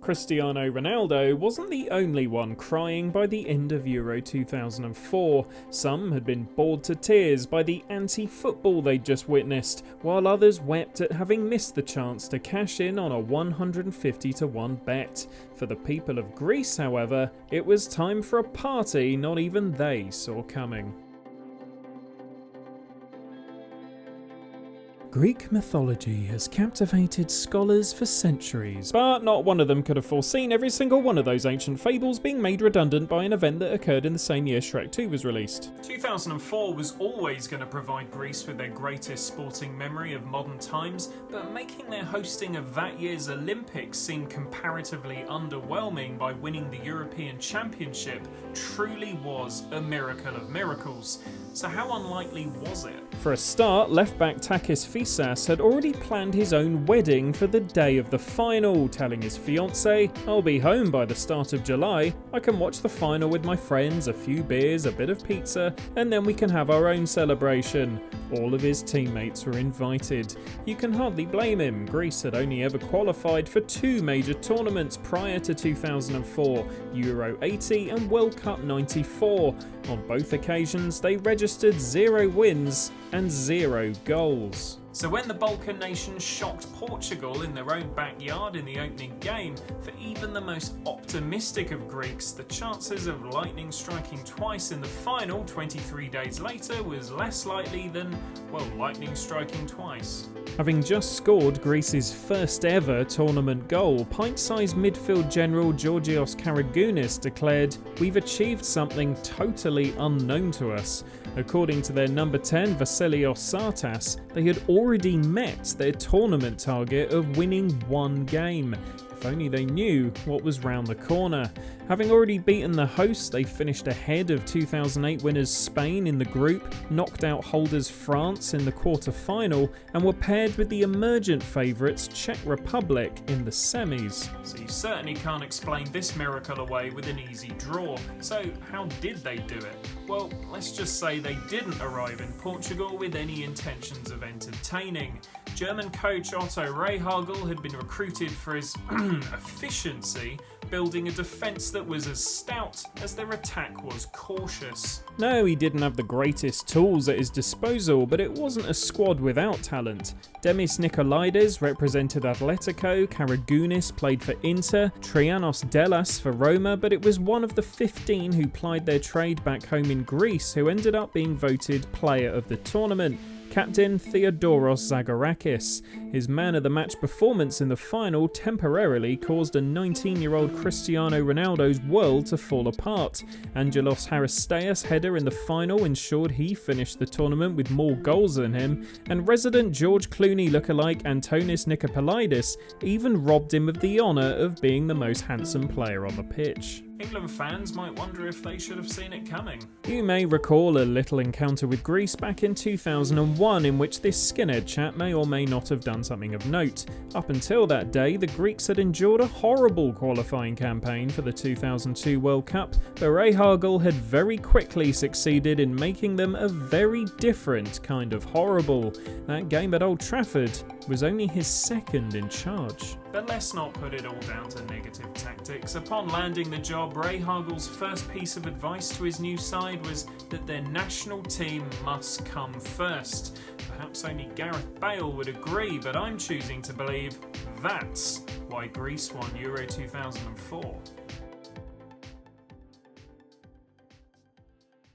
Cristiano Ronaldo wasn't the only one crying by the end of Euro 2004. Some had been bored to tears by the anti-football they'd just witnessed, while others wept at having missed the chance to cash in on a 150-1 bet. For the people of Greece, however, it was time for a party not even they saw coming. Greek mythology has captivated scholars for centuries, but not one of them could have foreseen every single one of those ancient fables being made redundant by an event that occurred in the same year Shrek 2 was released. 2004 was always going to provide Greece with their greatest sporting memory of modern times, but making their hosting of that year's Olympics seem comparatively underwhelming by winning the European Championship truly was a miracle of miracles. So how unlikely was it? For a start, left-back Takis Fisas had already planned his own wedding for the day of the final, telling his fiancée, "I'll be home by the start of July. I can watch the final with my friends, a few beers, a bit of pizza, and then we can have our own celebration." All of his teammates were invited. You can hardly blame him. Greece had only ever qualified for two major tournaments prior to 2004, Euro 80 and World Cup 94. On both occasions, they registered 0 wins and 0 goals. So when the Balkan nations shocked Portugal in their own backyard in the opening game, for even the most optimistic of Greeks, the chances of lightning striking twice in the final 23 days later was less likely than, well, lightning striking twice. Having just scored Greece's first ever tournament goal, pint-sized midfield general Georgios Karagounis declared, "We've achieved something totally unknown to us." According to their number 10 Vasilios Sartas, they had already met their tournament target of winning one game. If only they knew what was round the corner. Having already beaten the hosts, they finished ahead of 2008 winners Spain in the group, knocked out holders France in the quarter-final, and were paired with the emergent favourites Czech Republic in the semis. So you certainly can't explain this miracle away with an easy draw. So how did they do it? Well, let's just say they didn't arrive in Portugal with any intentions of entertaining. German coach Otto Rehhagel had been recruited for his efficiency, building a defence that was as stout as their attack was cautious. No, he didn't have the greatest tools at his disposal, but it wasn't a squad without talent. Demis Nicolaides represented Atletico, Karagounis played for Inter, Trianos Delas for Roma, but it was one of the 15 who plied their trade back home in Greece who ended up being voted player of the tournament. Captain Theodoros Zagorakis. His man-of-the-match performance in the final temporarily caused a 19-year-old Cristiano Ronaldo's world to fall apart. Angelos Haristeas' header in the final ensured he finished the tournament with more goals than him, and resident George Clooney lookalike Antonis Nikopoulides even robbed him of the honour of being the most handsome player on the pitch. England fans might wonder if they should have seen it coming. You may recall a little encounter with Greece back in 2001 in which this skinhead chap may or may not have done something of note. Up until that day, the Greeks had endured a horrible qualifying campaign for the 2002 World Cup, but Rehhagel had very quickly succeeded in making them a very different kind of horrible. That game at Old Trafford was only his second in charge. But let's not put it all down to negative tactics. Upon landing the job, Rehhagel's first piece of advice to his new side was that their national team must come first. Perhaps only Gareth Bale would agree, but I'm choosing to believe that's why Greece won Euro 2004.